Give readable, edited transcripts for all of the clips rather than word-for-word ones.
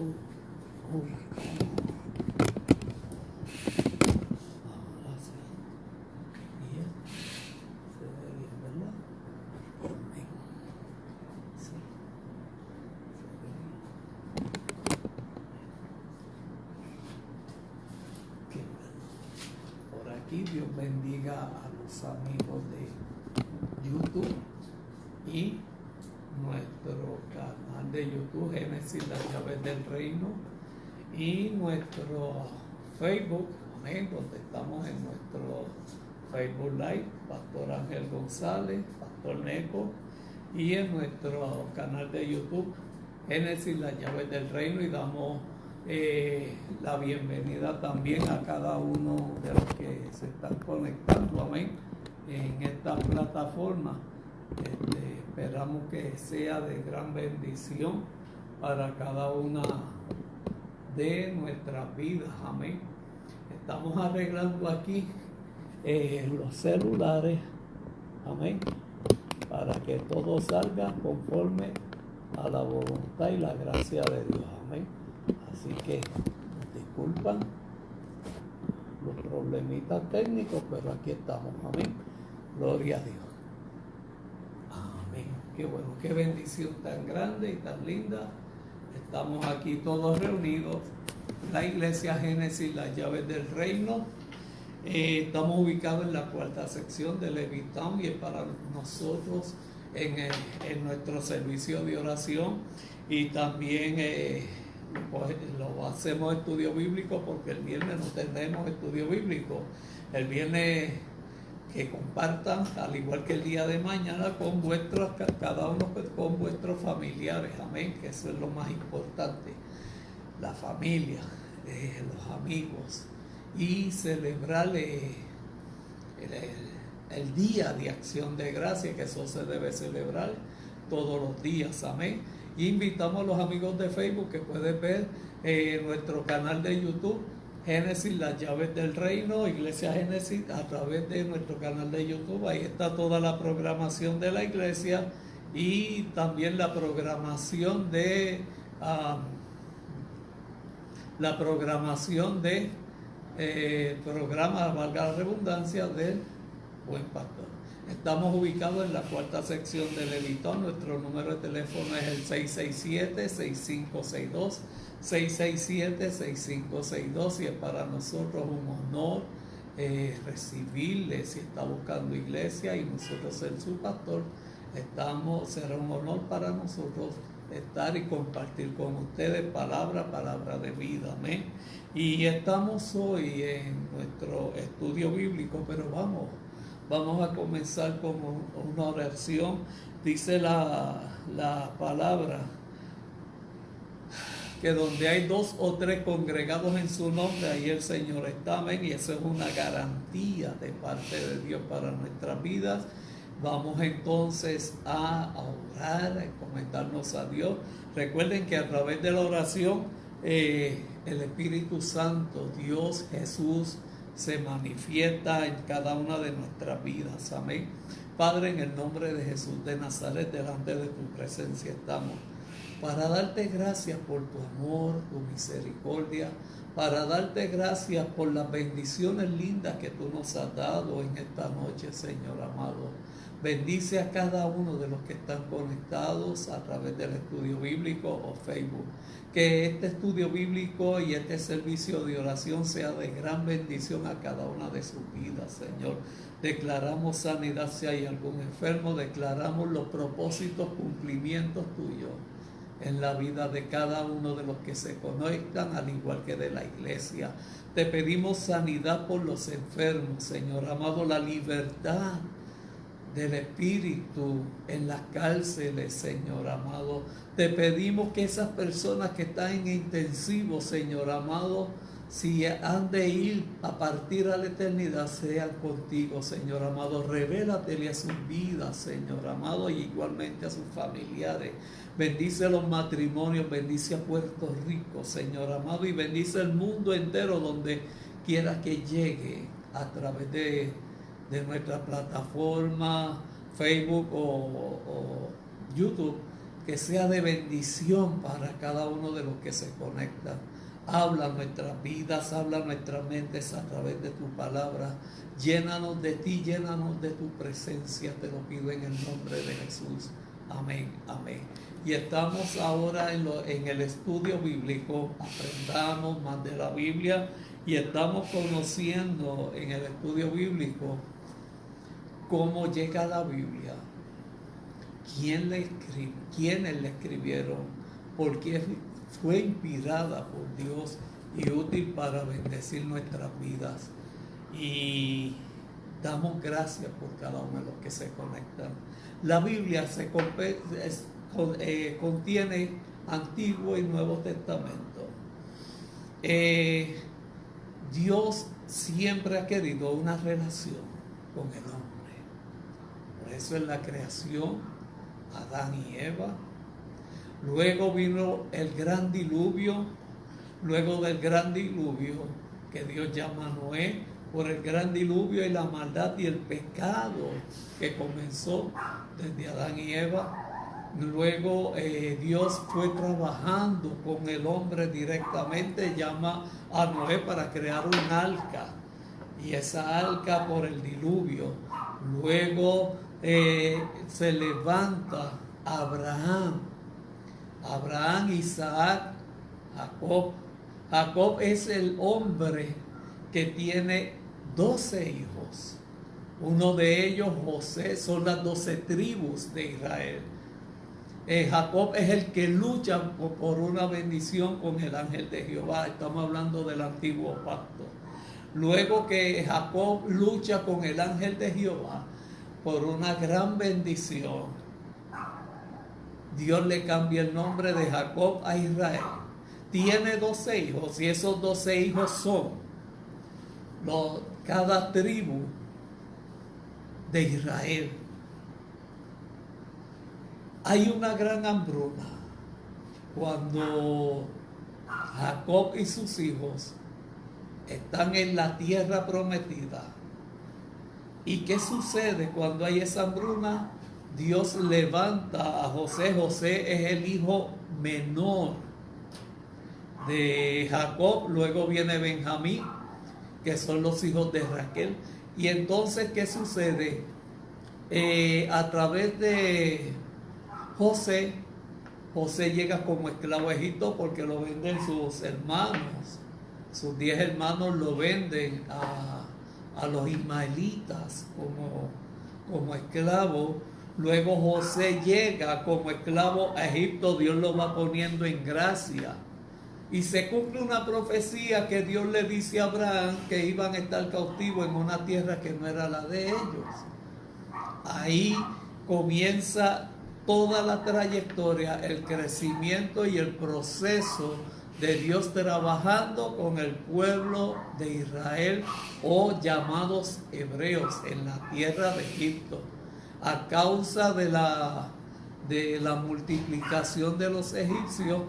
Uy, ahora sí. Bien. Se ve bien, ¿verdad? Amén. Sí. Se ve bien. Qué bueno. Por aquí Dios bendiga a los amigos de YouTube y nuestro canal de YouTube Génesis, las llaves del reino, y nuestro Facebook, amén, donde estamos en nuestro Facebook Live, Pastor Ángel González, Pastor Neco, y en nuestro canal de YouTube Génesis, las llaves del reino, y damos la bienvenida también a cada uno de los que se están conectando, amén, en esta plataforma. Esperamos que sea de gran bendición para cada una de nuestras vidas, amén. Estamos arreglando aquí los celulares, amén, para que todo salga conforme a la voluntad y la gracia de Dios, amén. Así que disculpan los problemitas técnicos, pero aquí estamos, amén. Gloria a Dios. Amén. Qué bueno, qué bendición tan grande y tan linda. Estamos aquí todos reunidos. La Iglesia Génesis, las llaves del reino. Estamos ubicados en la cuarta sección de Levittown, y es para nosotros en nuestro servicio de oración, y también pues, lo hacemos estudio bíblico, porque el viernes no tenemos estudio bíblico. El viernes que compartan, al igual que el día de mañana, con cada uno con vuestros familiares, amén, que eso es lo más importante, la familia, los amigos, y celebrar el día de acción de gracia, que eso se debe celebrar todos los días, amén. Y invitamos a los amigos de Facebook que pueden ver nuestro canal de YouTube Génesis, las llaves del reino, Iglesia Génesis, a través de nuestro canal de YouTube. Ahí está toda la programación de la iglesia, y también la programación de programa, valga la redundancia, del Buen Pastor. Estamos ubicados en la cuarta sección de Levittown. Nuestro número de teléfono es el 667-6562. 667-6562, y es para nosotros un honor recibirle. Si está buscando iglesia y nosotros ser su pastor, será un honor para nosotros estar y compartir con ustedes palabra de vida, amén. Y estamos hoy en nuestro estudio bíblico, pero vamos a comenzar con una oración. Dice la palabra que donde hay 2 o 3 congregados en su nombre, ahí el Señor está, amén. Y eso es una garantía de parte de Dios para nuestras vidas. Vamos entonces a orar, a encomendarnos a Dios. Recuerden que a través de la oración el Espíritu Santo, Dios Jesús, se manifiesta en cada una de nuestras vidas, amén. Padre, en el nombre de Jesús de Nazaret, delante de tu presencia estamos para darte gracias por tu amor, tu misericordia, para darte gracias por las bendiciones lindas que tú nos has dado en esta noche, Señor amado. Bendice a cada uno de los que están conectados a través del estudio bíblico o Facebook. Que este estudio bíblico y este servicio de oración sea de gran bendición a cada una de sus vidas, Señor. Declaramos sanidad si hay algún enfermo, declaramos los propósitos, cumplimientos tuyos en la vida de cada uno de los que se conectan, al igual que de la iglesia. Te pedimos sanidad por los enfermos, Señor amado, la libertad del espíritu en las cárceles, Señor amado. Te pedimos que esas personas que están en intensivo, Señor amado, si han de ir a partir a la eternidad, sean contigo, Señor amado. Revélatele a sus vidas, Señor amado, y igualmente a sus familiares. Bendice los matrimonios, bendice a Puerto Rico, Señor amado, y bendice el mundo entero donde quiera que llegue a través de nuestra plataforma Facebook o YouTube, que sea de bendición para cada uno de los que se conectan. Habla nuestras vidas, habla nuestras mentes a través de tu palabra. Llénanos de ti, llénanos de tu presencia. Te lo pido en el nombre de Jesús. Amén, amén. Y estamos ahora en el estudio bíblico. Aprendamos más de la Biblia y estamos conociendo en el estudio bíblico cómo llega la Biblia, quién la escribe, quiénes la escribieron, por qué fue inspirada por Dios y útil para bendecir nuestras vidas. Y damos gracias por cada uno de los que se conectan. La Biblia contiene Antiguo y Nuevo Testamento. Dios siempre ha querido una relación con el hombre. Por eso en la creación, Adán y Eva. Luego vino el gran diluvio. Luego del gran diluvio, que Dios llama a Noé, por el gran diluvio y la maldad y el pecado que comenzó desde Adán y Eva. Luego Dios fue trabajando con el hombre directamente, llama a Noé para crear un arca, y esa arca por el diluvio. Luego se levanta Abraham, Isaac, Jacob. Jacob es el hombre que tiene 12 hijos. Uno de ellos, José, son las 12 tribus de Israel. Jacob es el que lucha por una bendición con el ángel de Jehová. Estamos hablando del antiguo pacto. Luego que Jacob lucha con el ángel de Jehová por una gran bendición, Dios le cambia el nombre de Jacob a Israel. Tiene 12 hijos y esos 12 hijos son cada tribu de Israel. Hay una gran hambruna cuando Jacob y sus hijos están en la tierra prometida. ¿Y qué sucede cuando hay esa hambruna? Dios levanta a José. José es el hijo menor de Jacob. Luego viene Benjamín, que son los hijos de Raquel. Y entonces, ¿qué sucede? A través de José llega como esclavo a Egipto porque lo venden sus hermanos. Sus 10 hermanos lo venden a los ismaelitas como esclavo. Luego José llega como esclavo a Egipto. Dios lo va poniendo en gracia. Y se cumple una profecía que Dios le dice a Abraham que iban a estar cautivos en una tierra que no era la de ellos. Ahí comienza toda la trayectoria, el crecimiento y el proceso de Dios trabajando con el pueblo de Israel, o llamados hebreos, en la tierra de Egipto. A causa de la multiplicación de los egipcios,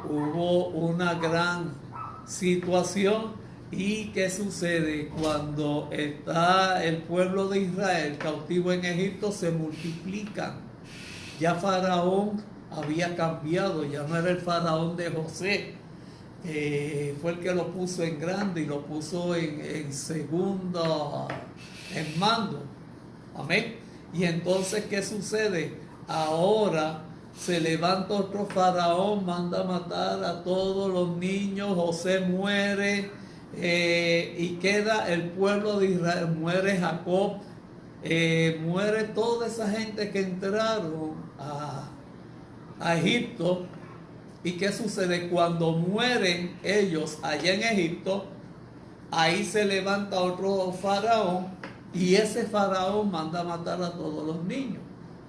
hubo una gran situación. ¿Y qué sucede? Cuando está el pueblo de Israel cautivo en Egipto, se multiplican. Ya Faraón había cambiado, ya no era el Faraón de José. Fue el que lo puso en grande y lo puso en segundo en mando. Amén. Y entonces, ¿qué sucede? Ahora se levanta otro Faraón, manda a matar a todos los niños. José muere. Y queda el pueblo de Israel, muere Jacob, muere toda esa gente que entraron a Egipto. ¿Y qué sucede? Cuando mueren ellos allá en Egipto, ahí se levanta otro faraón, y ese faraón manda a matar a todos los niños.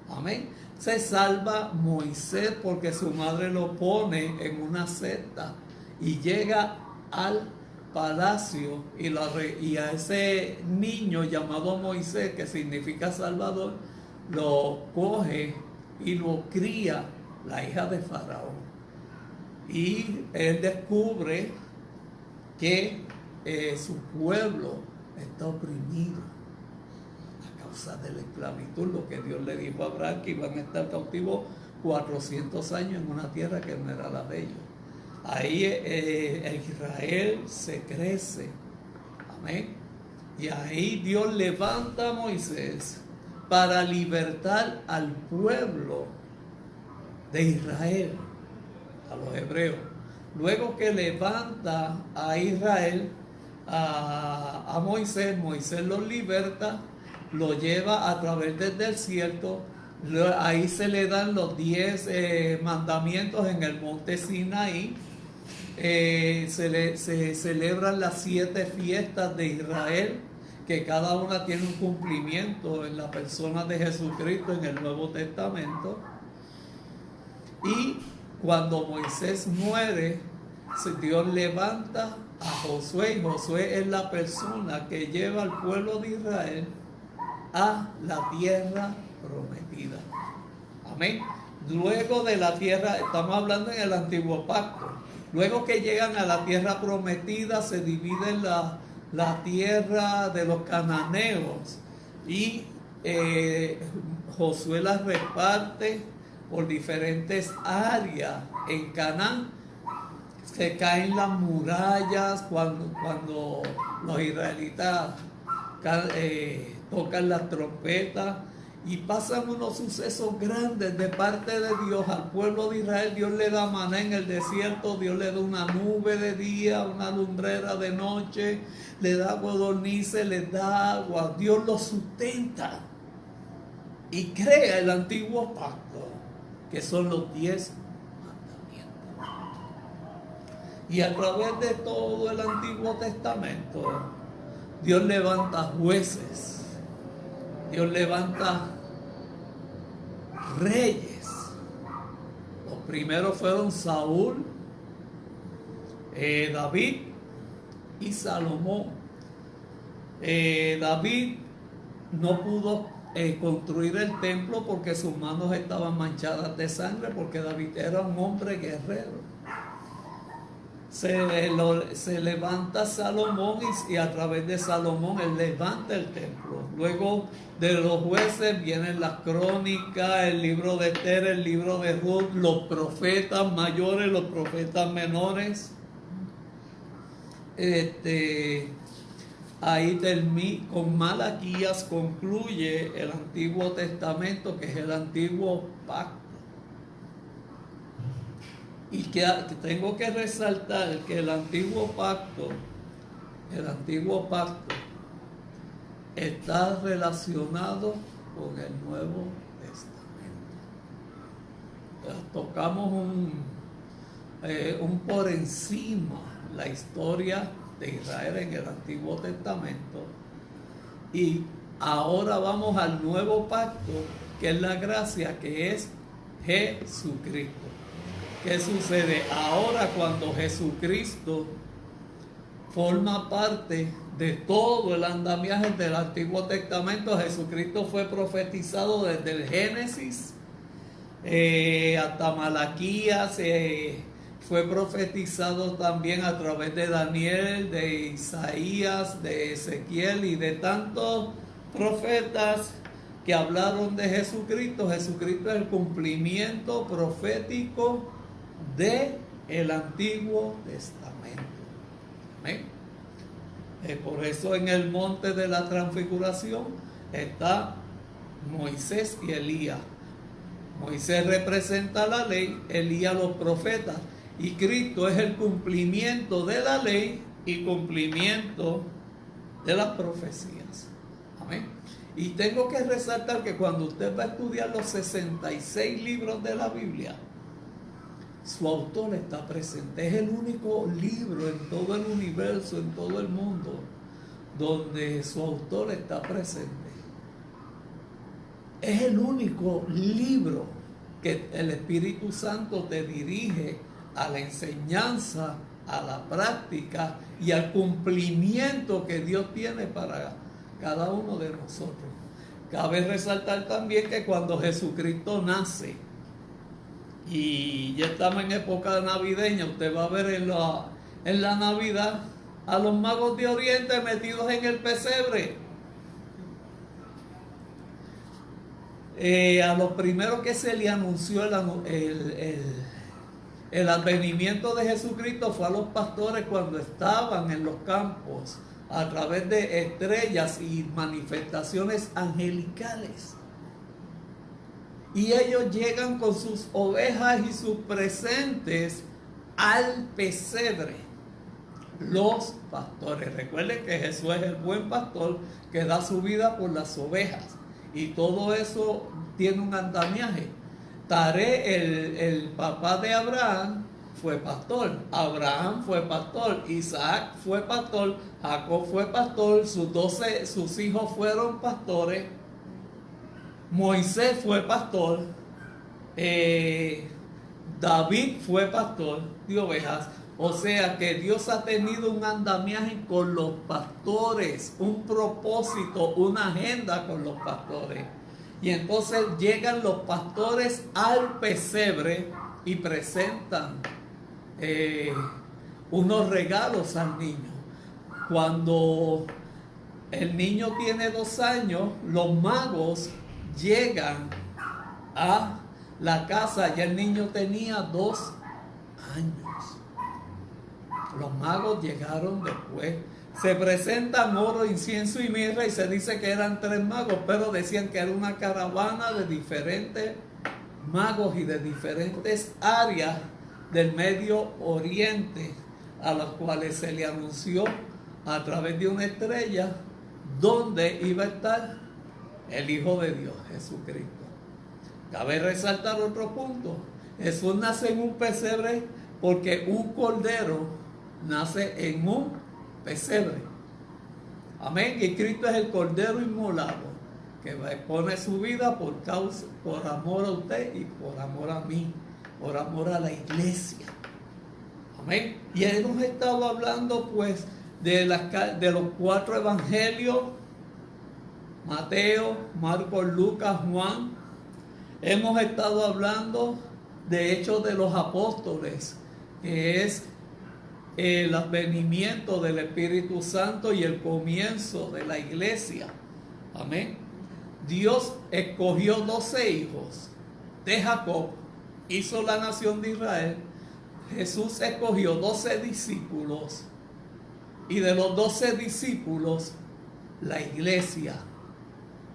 Amén. Se salva Moisés porque su madre lo pone en una secta y llega al palacio, y a ese niño llamado Moisés, que significa Salvador, lo coge y lo cría la hija de Faraón. Y él descubre que su pueblo está oprimido a causa de la esclavitud, lo que Dios le dijo a Abraham, que iban a estar cautivos 400 años en una tierra que no era la de ellos. Ahí Israel se crece. Amén. Y ahí Dios levanta a Moisés para libertar al pueblo de Israel, a los hebreos. Luego que levanta a Israel, a Moisés, Moisés los liberta, lo lleva a través del desierto. Ahí se le dan los 10 mandamientos en el monte Sinaí. Se celebran las 7 fiestas de Israel, que cada una tiene un cumplimiento en la persona de Jesucristo en el Nuevo Testamento. Y cuando Moisés muere, Dios levanta a Josué, y Josué es la persona que lleva al pueblo de Israel a la tierra prometida. Amén. Luego de la tierra, estamos hablando en el antiguo pacto, luego que llegan a la tierra prometida, se divide la tierra de los cananeos y Josué las reparte por diferentes áreas en Canaán. Se caen las murallas cuando los israelitas tocan las trompetas y pasan unos sucesos grandes de parte de Dios al pueblo de Israel. Dios le da maná en el desierto, Dios le da una nube de día, una lumbrera de noche, le da codornices, les da agua. Dios los sustenta y crea el antiguo pacto, que son los 10 mandamientos. Y a través de todo el Antiguo Testamento, Dios levanta jueces, Dios levanta reyes. Los primeros fueron Saúl, David y Salomón. David no pudo construir el templo porque sus manos estaban manchadas de sangre, porque David era un hombre guerrero. Se levanta Salomón y a través de Salomón él levanta el templo. Luego de los jueces vienen las crónicas, el libro de Esther, el libro de Ruth, los profetas mayores, los profetas menores. Ahí con Malaquías concluye el Antiguo Testamento, que es el Antiguo Pacto. Y que tengo que resaltar que el antiguo pacto está relacionado con el Nuevo Testamento. Tocamos un por encima la historia de Israel en el Antiguo Testamento, y ahora vamos al Nuevo Pacto, que es la gracia, que es Jesucristo. ¿Qué sucede? Ahora, cuando Jesucristo forma parte de todo el andamiaje del Antiguo Testamento, Jesucristo fue profetizado desde el Génesis hasta Malaquías, fue profetizado también a través de Daniel, de Isaías, de Ezequiel y de tantos profetas que hablaron de Jesucristo. Jesucristo es el cumplimiento profético del Antiguo Testamento. ¿Amén? Por eso en el monte de la transfiguración está Moisés y Elías. Moisés representa la ley, Elías los profetas, y Cristo es el cumplimiento de la ley y cumplimiento de las profecías. Amén. Y tengo que resaltar que cuando usted va a estudiar los 66 libros de la Biblia, su autor está presente. Es el único libro en todo el universo, en todo el mundo, donde su autor está presente. Es el único libro que el Espíritu Santo te dirige a la enseñanza, a la práctica y al cumplimiento que Dios tiene para cada uno de nosotros. Cabe resaltar también que cuando Jesucristo nace, y ya estamos en época navideña, usted va a ver en la Navidad a los magos de Oriente metidos en el pesebre. a los primeros que se le anunció el advenimiento de Jesucristo fue a los pastores cuando estaban en los campos a través de estrellas y manifestaciones angelicales. Y ellos llegan con sus ovejas y sus presentes al pesebre. Los pastores. Recuerden que Jesús es el buen pastor que da su vida por las ovejas. Y todo eso tiene un andamiaje. Taré, el papá de Abraham, fue pastor. Abraham fue pastor. Isaac fue pastor. Jacob fue pastor. Sus hijos fueron pastores. Moisés fue pastor. David fue pastor de ovejas. O sea que Dios ha tenido un andamiaje con los pastores, un propósito, una agenda con los pastores. Y entonces llegan los pastores al pesebre y presentan unos regalos al niño. Cuando el niño tiene 2 años, los magos llegan a la casa, ya el niño tenía 2 años. Los magos llegaron después. Se presentan oro, incienso y mirra y se dice que eran 3 magos, pero decían que era una caravana de diferentes magos y de diferentes áreas del Medio Oriente, a los cuales se le anunció a través de una estrella donde iba a estar el Hijo de Dios, Jesucristo. Cabe resaltar otro punto. Jesús nace en un pesebre porque un cordero nace en un pesebre. Amén. Y Cristo es el cordero inmolado que pone su vida por amor a usted y por amor a mí, por amor a la iglesia. Amén. Y hemos estado hablando pues de los 4 evangelios: Mateo, Marcos, Lucas, Juan. Hemos estado hablando de Hechos de los Apóstoles, que es el advenimiento del Espíritu Santo y el comienzo de la iglesia. Amén. Dios escogió 12 hijos de Jacob, hizo la nación de Israel. Jesús escogió 12 discípulos, y de los 12 discípulos, la iglesia.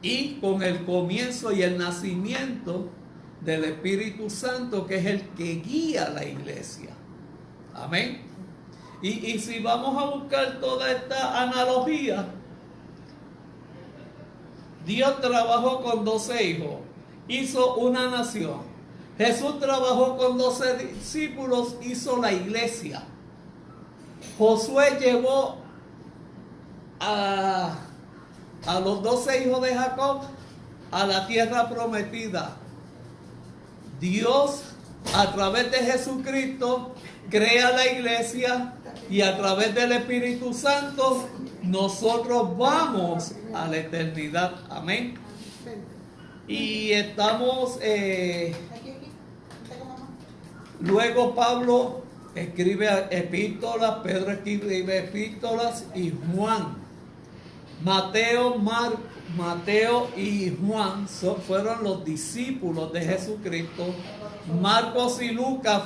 Y con el comienzo y el nacimiento del Espíritu Santo, que es el que guía la iglesia. Amén. Y si vamos a buscar toda esta analogía, Dios trabajó con 12 hijos, hizo una nación. Jesús trabajó con 12 discípulos, hizo la iglesia. Josué llevó a los 12 hijos de Jacob a la tierra prometida. Dios, a través de Jesucristo, crea la iglesia, y a través del Espíritu Santo nosotros vamos a la eternidad. Amén. Y estamos luego Pablo escribe epístolas, Pedro escribe epístolas, y Juan, Mateo y Juan fueron los discípulos de Jesucristo. Marcos y Lucas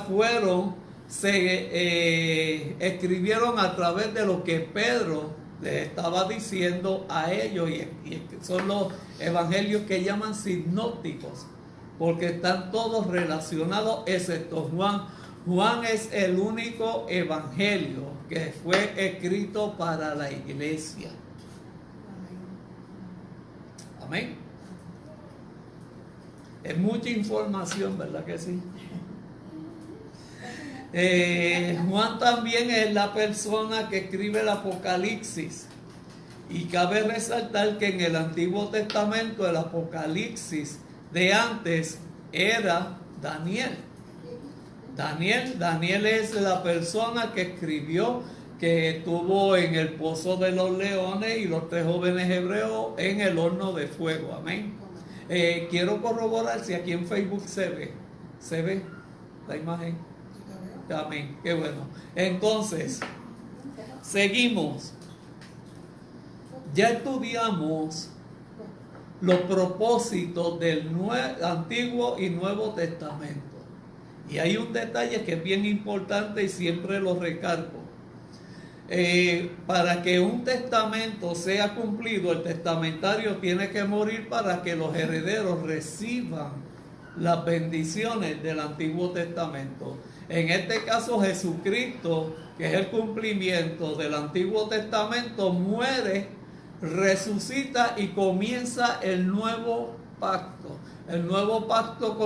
escribieron a través de lo que Pedro les estaba diciendo a ellos, y son los evangelios que llaman sinópticos, porque están todos relacionados excepto Juan. Juan es el único evangelio que fue escrito para la iglesia. Amén. Es mucha información, ¿verdad que sí? Juan también es la persona que escribe el Apocalipsis, y cabe resaltar que en el Antiguo Testamento el Apocalipsis de antes era Daniel. Daniel es la persona que escribió, que estuvo en el pozo de los leones y los 3 jóvenes hebreos en el horno de fuego. Amén. Quiero corroborar si aquí en Facebook se ve la imagen. Amén, qué bueno. Entonces, seguimos. Ya estudiamos los propósitos del Antiguo y Nuevo Testamento. Y hay un detalle que es bien importante y siempre lo recalco. Para que un testamento sea cumplido, el testamentario tiene que morir para que los herederos reciban las bendiciones del Antiguo Testamento. En este caso, Jesucristo, que es el cumplimiento del Antiguo Testamento, muere, resucita y comienza el nuevo pacto. El nuevo pacto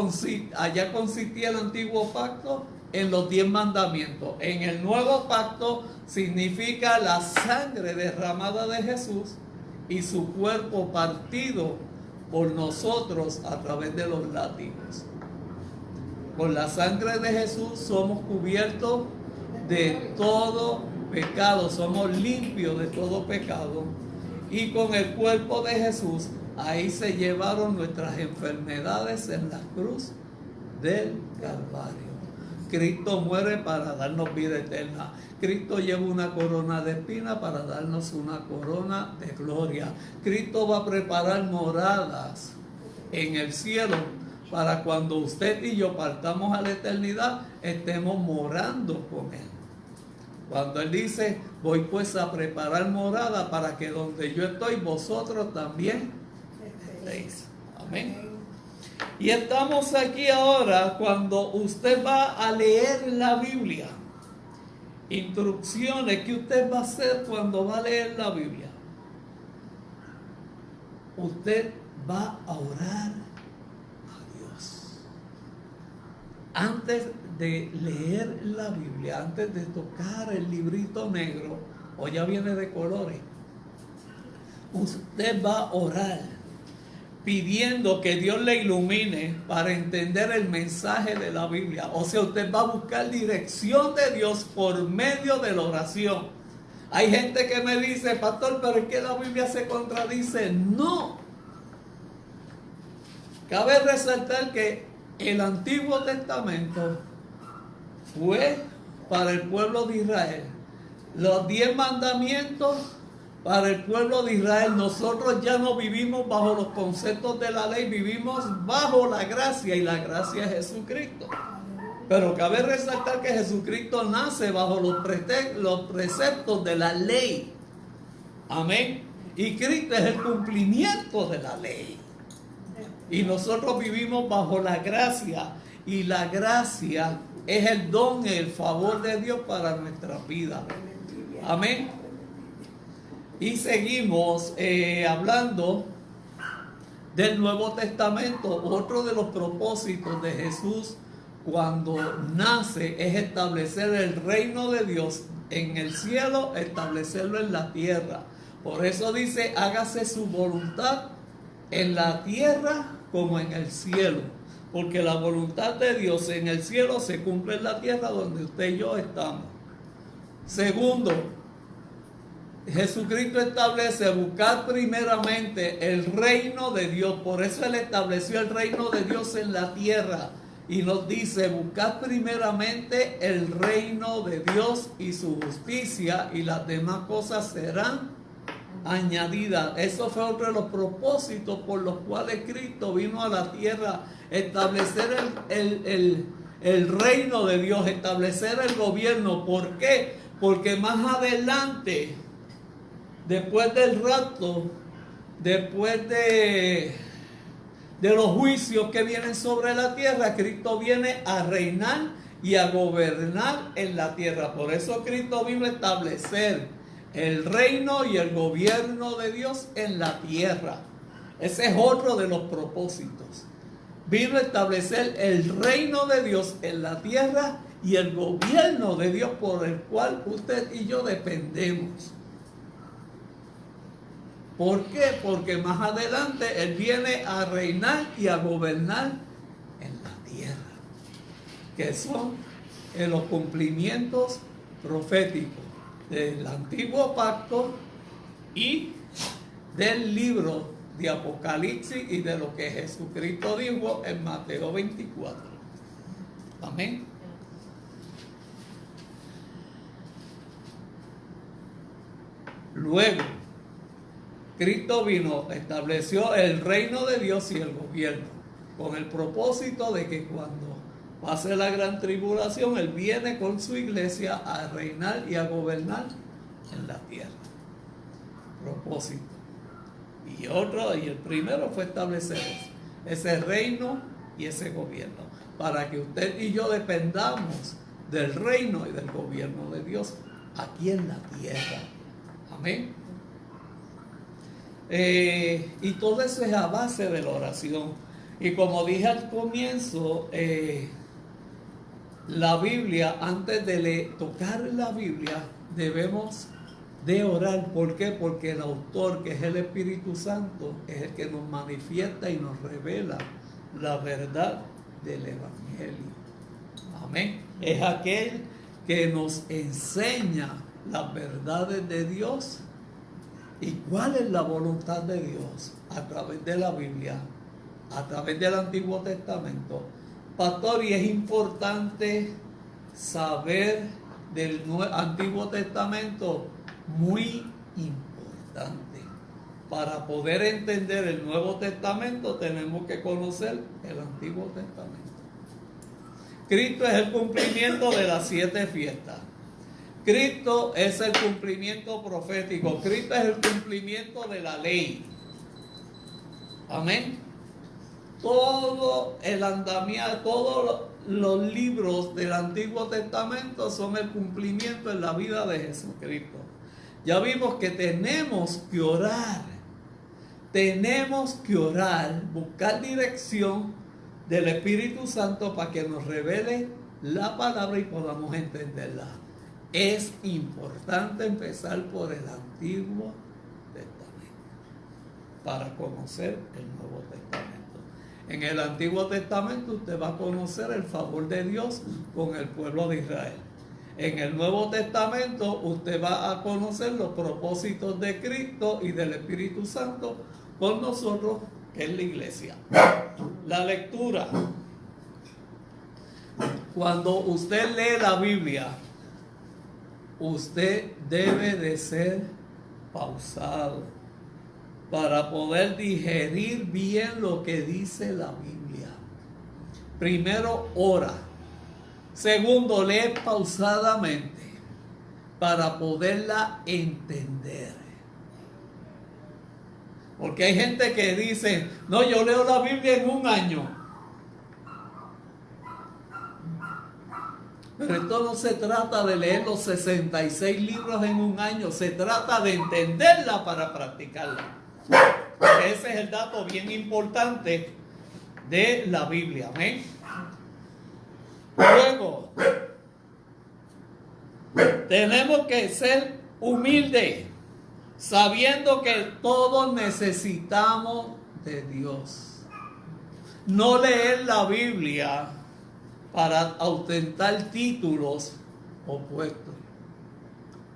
allá consistía el antiguo pacto en los 10 mandamientos. En el nuevo pacto significa la sangre derramada de Jesús y su cuerpo partido por nosotros a través de los látigos. Con la sangre de Jesús somos cubiertos de todo pecado, somos limpios de todo pecado. Y con el cuerpo de Jesús, ahí se llevaron nuestras enfermedades en la cruz del Calvario. Cristo muere para darnos vida eterna. Cristo lleva una corona de espinas para darnos una corona de gloria. Cristo va a preparar moradas en el cielo para cuando usted y yo partamos a la eternidad, estemos morando con Él. Cuando Él dice, voy pues a preparar morada para que donde yo estoy, vosotros también estéis. Amén. Y estamos aquí ahora cuando usted va a leer la Biblia. Instrucciones que usted va a hacer cuando va a leer la Biblia. Usted va a orar a Dios. Antes de leer la Biblia, antes de tocar el librito negro, o ya viene de colores, usted va a orar pidiendo que Dios le ilumine para entender el mensaje de la Biblia. O sea, usted va a buscar dirección de Dios por medio de la oración. Hay gente que me dice, pastor, pero es que la Biblia se contradice. No. Cabe resaltar que el Antiguo Testamento fue para el pueblo de Israel. Los 10 mandamientos para el pueblo de Israel. Nosotros ya no vivimos bajo los conceptos de la ley, vivimos bajo la gracia, y la gracia es Jesucristo. Pero cabe resaltar que Jesucristo nace bajo los preceptos de la ley. Amén. Y Cristo es el cumplimiento de la ley. Y nosotros vivimos bajo la gracia. Y la gracia es el don, el favor de Dios para nuestra vida. Amén. Y seguimos hablando del Nuevo Testamento. Otro de los propósitos de Jesús cuando nace es establecer el reino de Dios en el cielo, establecerlo en la tierra. Por eso dice, hágase su voluntad en la tierra como en el cielo. Porque la voluntad de Dios en el cielo se cumple en la tierra donde usted y yo estamos. Segundo, Jesucristo establece buscar primeramente el reino de Dios. Por eso Él estableció el reino de Dios en la tierra. Y nos dice, buscar primeramente el reino de Dios y su justicia, y las demás cosas serán añadidas. Eso fue otro de los propósitos por los cuales Cristo vino a la tierra. Establecer el reino de Dios, establecer el gobierno. ¿Por qué? Porque más adelante, después del rapto, después de los juicios que vienen sobre la tierra, Cristo viene a reinar y a gobernar en la tierra. Por eso Cristo vino a establecer el reino y el gobierno de Dios en la tierra. Ese es otro de los propósitos. Vino a establecer el reino de Dios en la tierra y el gobierno de Dios por el cual usted y yo dependemos. ¿Por qué? Porque más adelante Él viene a reinar y a gobernar en la tierra, que son en los cumplimientos proféticos del antiguo pacto y del libro de Apocalipsis y de lo que Jesucristo dijo en Mateo 24. Amén. Luego, Cristo vino, estableció el reino de Dios y el gobierno, con el propósito de que cuando pase la gran tribulación, Él viene con su iglesia a reinar y a gobernar en la tierra. Propósito. Y el primero fue establecer ese reino y ese gobierno, para que usted y yo dependamos del reino y del gobierno de Dios aquí en la tierra. Amén. Y todo eso es a base de la oración. Y como dije al comienzo, la Biblia, antes de tocar la Biblia, debemos de orar. ¿Por qué? Porque el autor, que es el Espíritu Santo, es el que nos manifiesta y nos revela la verdad del Evangelio. Amén. Es aquel que nos enseña las verdades de Dios y cuál es la voluntad de Dios a través de la Biblia, a través del Antiguo Testamento. Pastor, y es importante saber del Antiguo Testamento, muy importante. Para poder entender el Nuevo Testamento tenemos que conocer el Antiguo Testamento. Cristo es el cumplimiento de las 7 fiestas. Cristo es el cumplimiento profético. Cristo es el cumplimiento de la ley. Amén. Todo el andamiaje, todos los libros del Antiguo Testamento son el cumplimiento en la vida de Jesucristo. Ya vimos que tenemos que orar. Tenemos que orar, buscar dirección del Espíritu Santo para que nos revele la palabra y podamos entenderla. Es importante empezar por el Antiguo Testamento para conocer el Nuevo Testamento. En el Antiguo Testamento usted va a conocer el favor de Dios con el pueblo de Israel. En el Nuevo Testamento usted va a conocer los propósitos de Cristo y del Espíritu Santo con nosotros, que es la iglesia. La lectura. Cuando usted lee la Biblia, usted debe de ser pausado para poder digerir bien lo que dice la Biblia. Primero, ora. Segundo, lee pausadamente para poderla entender. Porque hay gente que dice, no, yo leo la Biblia en un año. Pero esto no se trata de leer los 66 libros en un año, se trata de entenderla para practicarla. Ese es el dato bien importante de la Biblia. Amén. Luego, tenemos que ser humildes, sabiendo que todos necesitamos de Dios. No leer la Biblia para ostentar títulos o puestos,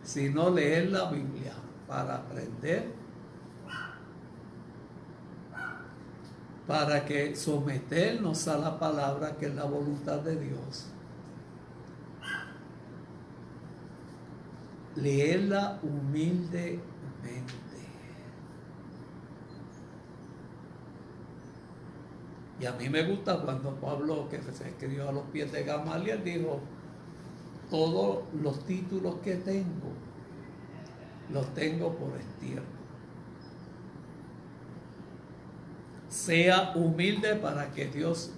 sino leer la Biblia para aprender, para que someternos a la palabra, que es la voluntad de Dios. Leerla humildemente. Y a mí me gusta cuando Pablo, que se escribió a los pies de Gamaliel, dijo, todos los títulos que tengo, los tengo por estiércol. Sea humilde para que Dios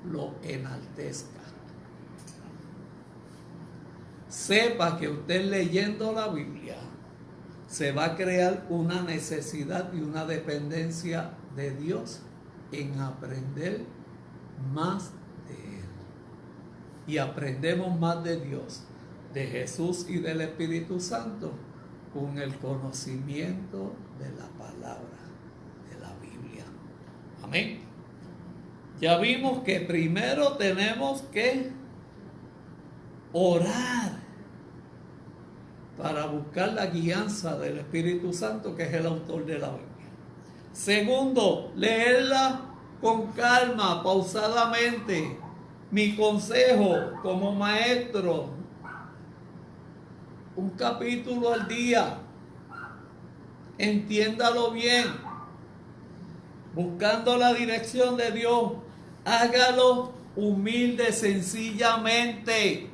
lo enaltezca. Sepa que usted leyendo la Biblia se va a crear una necesidad y una dependencia de Dios en aprender más de Él. Y aprendemos más de Dios, de Jesús y del Espíritu Santo con el conocimiento de la palabra de la Biblia. Amén. Ya vimos que primero tenemos que orar para buscar la guianza del Espíritu Santo, que es el autor de la Biblia. Segundo, leerla con calma, pausadamente. Mi consejo como maestro, un capítulo al día. entiéndalo bien, buscando la dirección de Dios, hágalo humilde, sencillamente.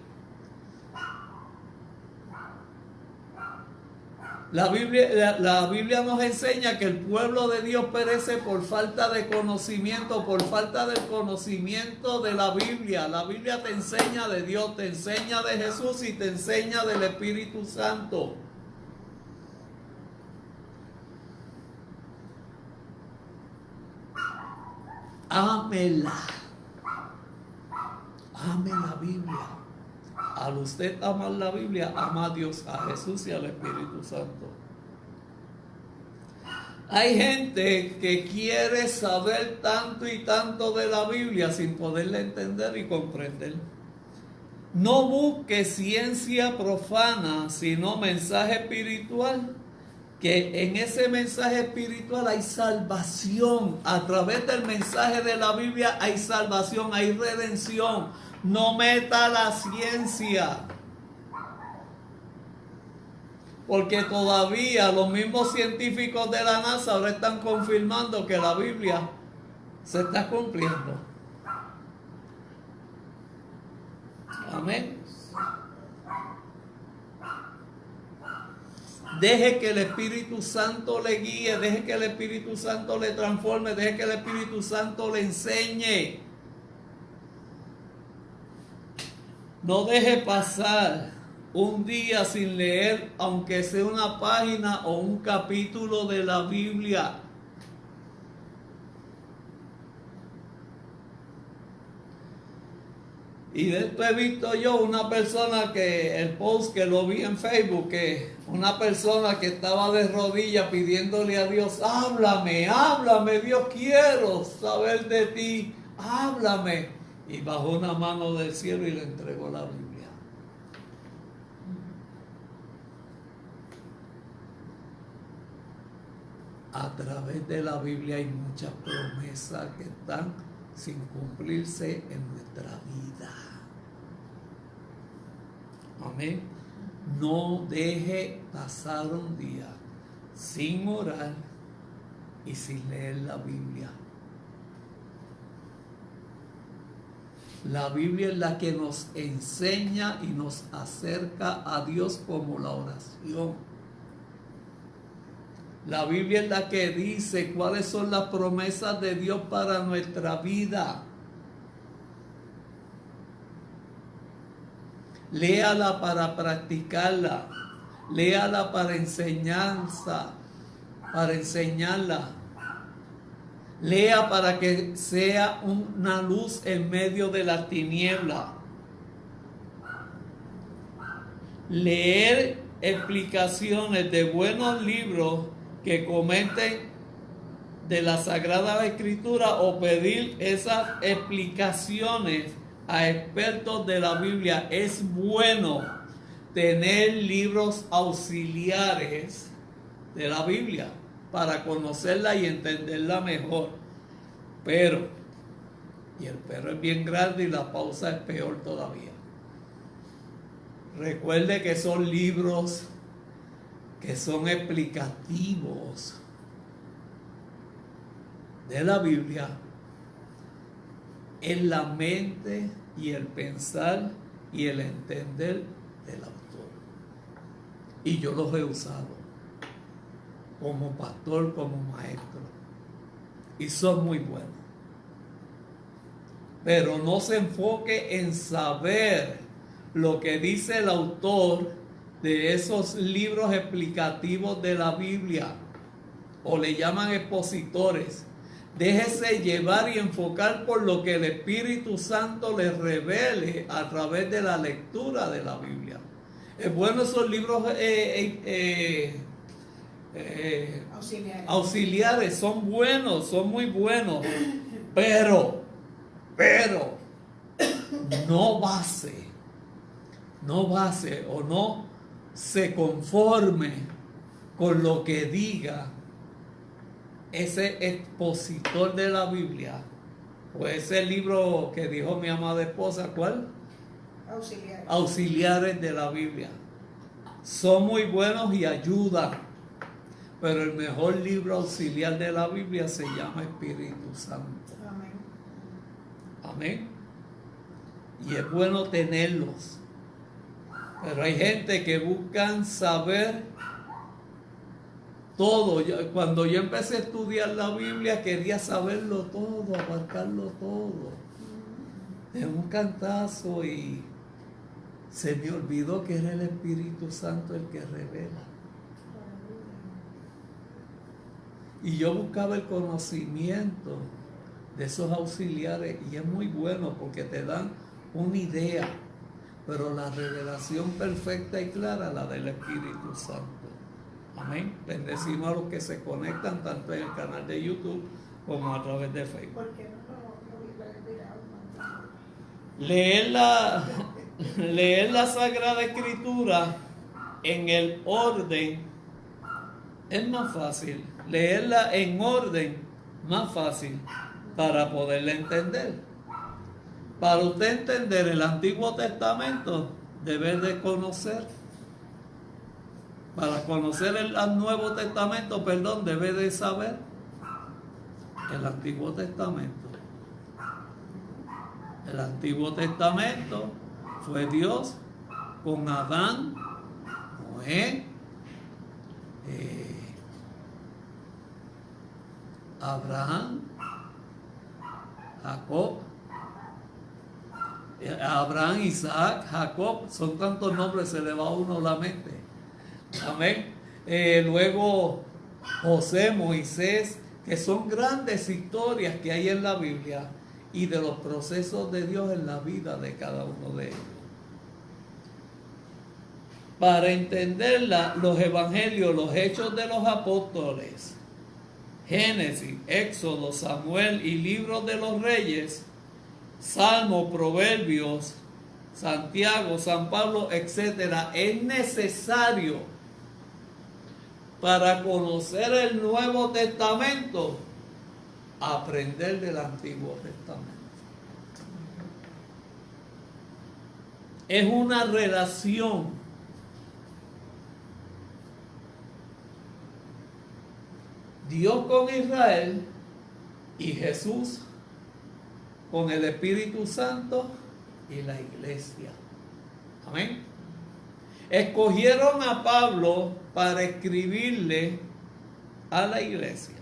La Biblia nos enseña que el pueblo de Dios perece por falta de conocimiento, por falta del conocimiento de la Biblia. La Biblia te enseña de Dios, te enseña de Jesús y te enseña del Espíritu Santo. Ámela. Ame la Biblia. Al usted amar la Biblia, ama a Dios, a Jesús y al Espíritu Santo. Hay gente que quiere saber tanto y tanto de la Biblia sin poderla entender y comprender. No busque ciencia profana, sino mensaje espiritual, que en ese mensaje espiritual hay salvación. A través del mensaje de la Biblia hay salvación, hay redención. No meta la ciencia, porque todavía los mismos científicos de la NASA ahora están confirmando que la Biblia se está cumpliendo. Amén. Deje que el Espíritu Santo le guíe, deje que el Espíritu Santo le transforme, deje que el Espíritu Santo le enseñe. No deje pasar un día sin leer, aunque sea una página o un capítulo de la Biblia. Y después he visto yo una persona que, el post que lo vi en Facebook, que una persona que estaba de rodillas pidiéndole a Dios, háblame, háblame, Dios, quiero saber de ti, háblame. Y bajó una mano del cielo y le entregó la Biblia. A través de la Biblia hay muchas promesas que están sin cumplirse en nuestra vida. Amén. No deje pasar un día sin orar y sin leer la Biblia. La Biblia es la que nos enseña y nos acerca a Dios, como la oración. La Biblia es la que dice cuáles son las promesas de Dios para nuestra vida. Léala para practicarla. Léala para enseñanza, para enseñarla. Lea para que sea una luz en medio de la tiniebla. Leer explicaciones de buenos libros que comenten de la Sagrada Escritura o pedir esas explicaciones a expertos de la Biblia. Es bueno tener libros auxiliares de la Biblia para conocerla y entenderla mejor. Pero, y el pero es bien grande y la pausa es peor todavía. Recuerde que son libros que son explicativos de la Biblia en la mente y el pensar y el entender del autor. Y yo los he usado como pastor, como maestro, y son muy buenos. Pero no se enfoque en saber lo que dice el autor de esos libros explicativos de la Biblia, o le llaman expositores. Déjese llevar y enfocar por lo que el Espíritu Santo le revele a través de la lectura de la Biblia. Es bueno esos libros auxiliares, son buenos, son muy buenos, pero no base o no se conforme con lo que diga ese expositor de la Biblia, o ese libro que dijo mi amada esposa, ¿cuál? Auxiliares de la Biblia. Son muy buenos y ayudan, pero el mejor libro auxiliar de la Biblia se llama Espíritu Santo. Amén. Amén. Y es bueno tenerlos. Pero hay gente que buscan saber todo. Cuando yo empecé a estudiar la Biblia quería saberlo todo, abarcarlo todo. De un cantazo, y se me olvidó que era el Espíritu Santo el que revela. Y yo buscaba el conocimiento de esos auxiliares, y es muy bueno porque te dan una idea, pero la revelación perfecta y clara, la del Espíritu Santo. Amén. Bendecimos a los que se conectan tanto en el canal de YouTube como a través de Facebook. ¿Por qué no lo mirado? Leer la Sagrada Escritura en el orden es más fácil. Leerla en orden más fácil para poderla entender. Para usted entender el Antiguo Testamento debe de conocer. Para conocer el Nuevo Testamento, debe de saber el Antiguo Testamento. El Antiguo Testamento fue Dios con Adán, Noé, Abraham, Jacob, Abraham, Isaac, Jacob, son tantos nombres, se le va a uno la mente. Amén. Luego José, Moisés, que son grandes historias que hay en la Biblia y de los procesos de Dios en la vida de cada uno de ellos. Para entenderla, los evangelios, los hechos de los apóstoles, Génesis, Éxodo, Samuel y libros de los reyes, Salmos, Proverbios, Santiago, San Pablo, etc., es necesario para conocer el Nuevo Testamento, aprender del Antiguo Testamento. Es una relación. Dios con Israel y Jesús con el Espíritu Santo y la iglesia. Amén. Escogieron a Pablo para escribirle a la iglesia.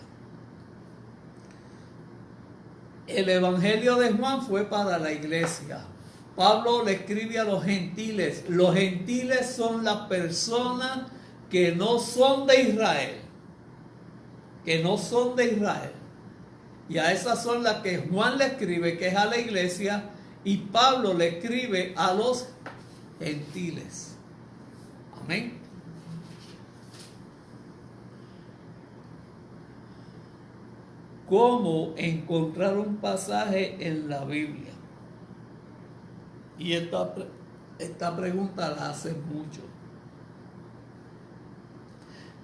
El Evangelio de Juan fue para la iglesia. Pablo le escribe a los gentiles. Los gentiles son las personas que no son de Israel. Que no son de Israel. Y a esas son las que Juan le escribe, que es a la iglesia, y Pablo le escribe a los gentiles. Amén. ¿Cómo encontrar un pasaje en la Biblia? Y esta pregunta la hacen mucho.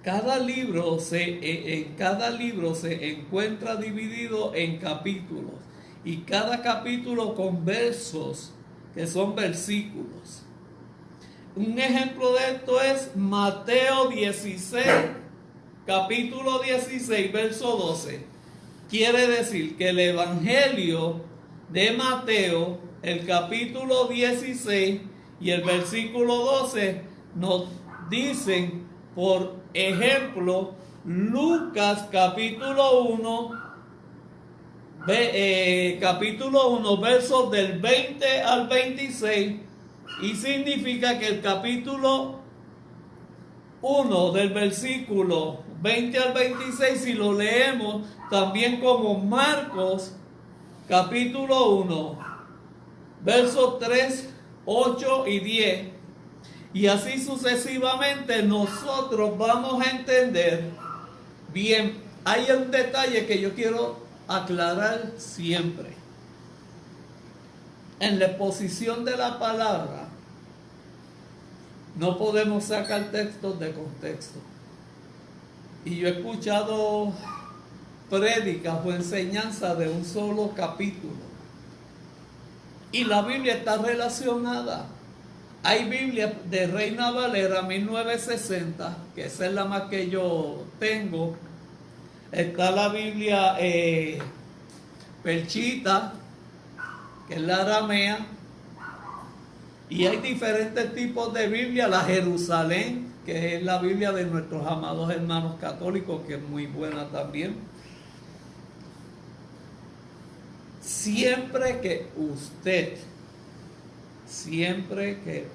En cada libro se encuentra dividido en capítulos, y cada capítulo con versos que son versículos. Un ejemplo de esto es Mateo 16, capítulo 16, verso 12. Quiere decir que el Evangelio de Mateo, el capítulo 16 y el versículo 12 nos dicen, por ejemplo, Lucas capítulo 1, versos del 20 al 26, y significa que el capítulo 1 del versículo 20 al 26, si lo leemos también como Marcos capítulo 1, versos 3, 8 y 10, y así sucesivamente, nosotros vamos a entender bien. Hay un detalle que yo quiero aclarar siempre. En la exposición de la palabra no podemos sacar textos de contexto. Y yo he escuchado prédicas o enseñanzas de un solo capítulo, y la Biblia está relacionada. Hay Biblia de Reina Valera 1960, que esa es la más que yo tengo. Está la Biblia Perchita, que es la aramea. Y hay diferentes tipos de Biblia. La Jerusalén, que es la Biblia de nuestros amados hermanos católicos, que es muy buena también. Siempre que usted siempre que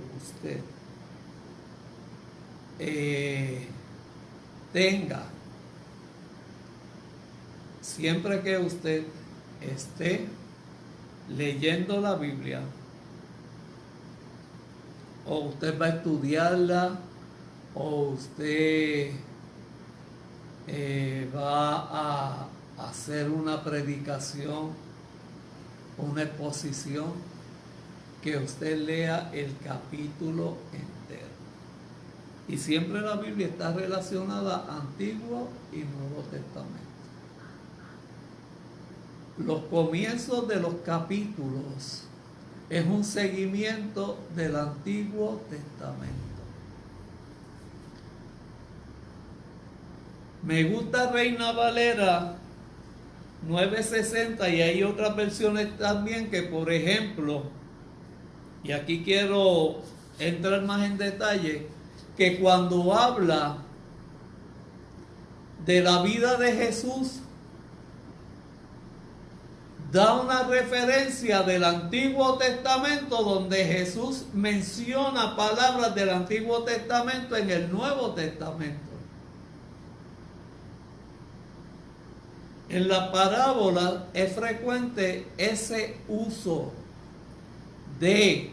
usted esté leyendo la Biblia, o usted va a estudiarla, o usted va a hacer una predicación, una exposición, que usted lea el capítulo entero. Y siempre la Biblia está relacionada a Antiguo y Nuevo Testamento. Los comienzos de los capítulos es un seguimiento del Antiguo Testamento. Me gusta Reina Valera 960 y hay otras versiones también que, por ejemplo, y aquí quiero entrar más en detalle, que cuando habla de la vida de Jesús, da una referencia del Antiguo Testamento donde Jesús menciona palabras del Antiguo Testamento en el Nuevo Testamento. En la parábola es frecuente ese uso de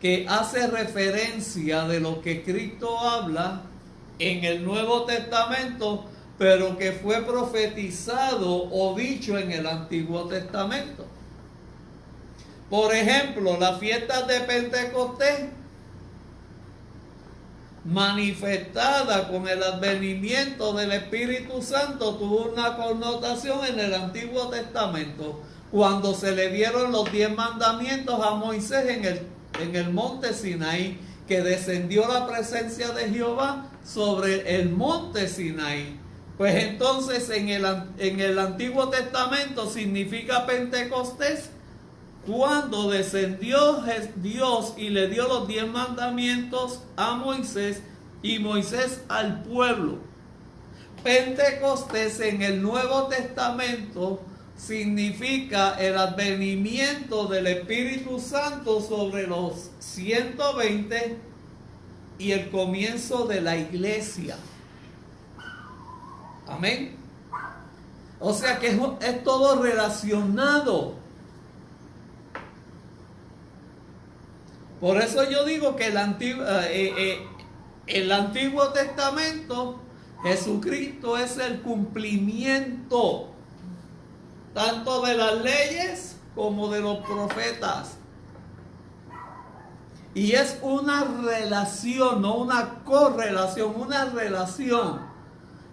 que hace referencia de lo que Cristo habla en el Nuevo Testamento, pero que fue profetizado o dicho en el Antiguo Testamento. Por ejemplo, las fiestas de Pentecostés, manifestada con el advenimiento del Espíritu Santo, tuvo una connotación en el Antiguo Testamento, cuando se le dieron los 10 mandamientos a Moisés en el monte Sinaí, que descendió la presencia de Jehová sobre el monte Sinaí. Pues entonces en el Antiguo Testamento significa Pentecostés, cuando descendió Dios y le dio los 10 mandamientos a Moisés y Moisés al pueblo. Pentecostés en el Nuevo Testamento significa el advenimiento del Espíritu Santo sobre los 120 y el comienzo de la iglesia. Amén. O sea que es todo relacionado. Por eso yo digo que el Antiguo Testamento, Jesucristo es el cumplimiento tanto de las leyes como de los profetas. Y es una relación, no una correlación, una relación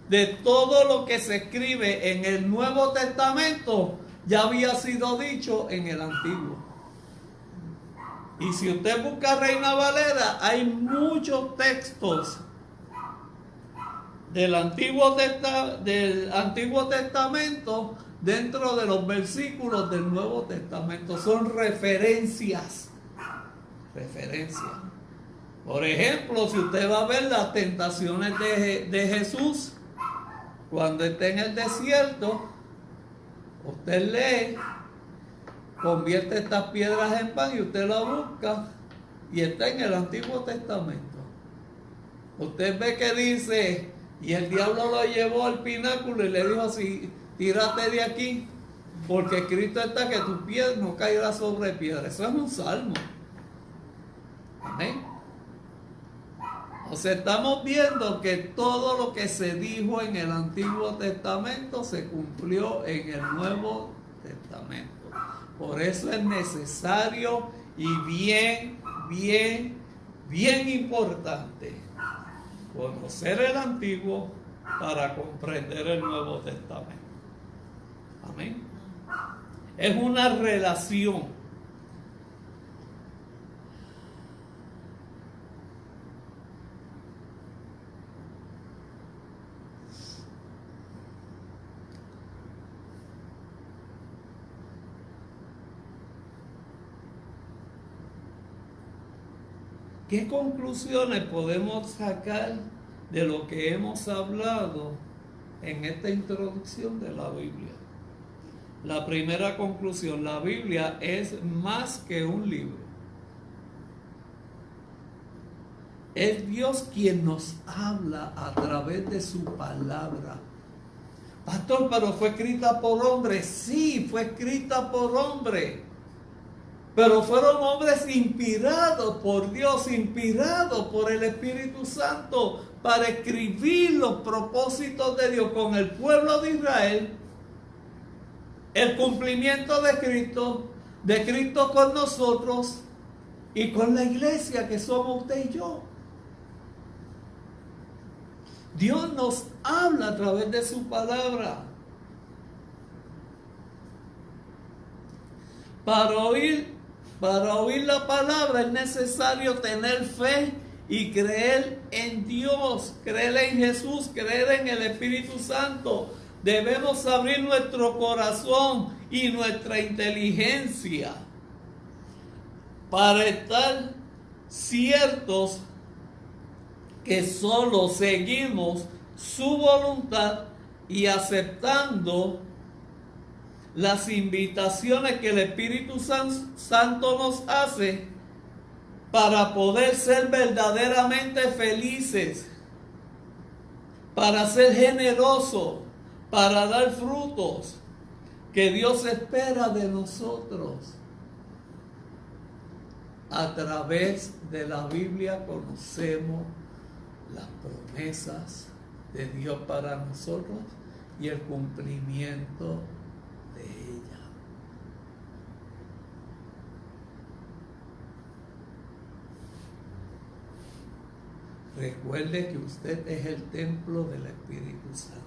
de todo lo que se escribe en el Nuevo Testamento ya había sido dicho en el Antiguo. Y si usted busca Reina Valera, hay muchos textos del Antiguo Testamento dentro de los versículos del Nuevo Testamento. Son referencias. Por ejemplo, si usted va a ver las tentaciones de Jesús cuando está en el desierto, usted lee: convierte estas piedras en pan, y usted la busca y está en el Antiguo Testamento. Usted ve que dice: y el diablo lo llevó al pináculo y le dijo así: tírate de aquí, porque escrito está que tu pie no caerá sobre piedra. Eso es un salmo. Amén. O sea, estamos viendo que todo lo que se dijo en el Antiguo Testamento se cumplió en el Nuevo Testamento. Por eso es necesario y bien importante conocer el Antiguo para comprender el Nuevo Testamento. Amén. Es una relación. ¿Qué conclusiones podemos sacar de lo que hemos hablado en esta introducción de la Biblia? La primera conclusión: la Biblia es más que un libro. Es Dios quien nos habla a través de su palabra. Pastor, pero fue escrita por hombres. Sí, fue escrita por hombres. Pero fueron hombres inspirados por Dios, inspirados por el Espíritu Santo para escribir los propósitos de Dios con el pueblo de Israel, el cumplimiento de Cristo con nosotros y con la iglesia que somos usted y yo. Dios nos habla a través de su palabra. Para oír la palabra es necesario tener fe y creer en Dios, creer en Jesús, creer en el Espíritu Santo. Debemos abrir nuestro corazón y nuestra inteligencia para estar ciertos que solo seguimos su voluntad y aceptando las invitaciones que el Espíritu Santo nos hace para poder ser verdaderamente felices, para ser generosos, para dar frutos que Dios espera de nosotros. A través de la Biblia conocemos las promesas de Dios para nosotros y el cumplimiento de ella. Recuerde que usted es el templo del Espíritu Santo.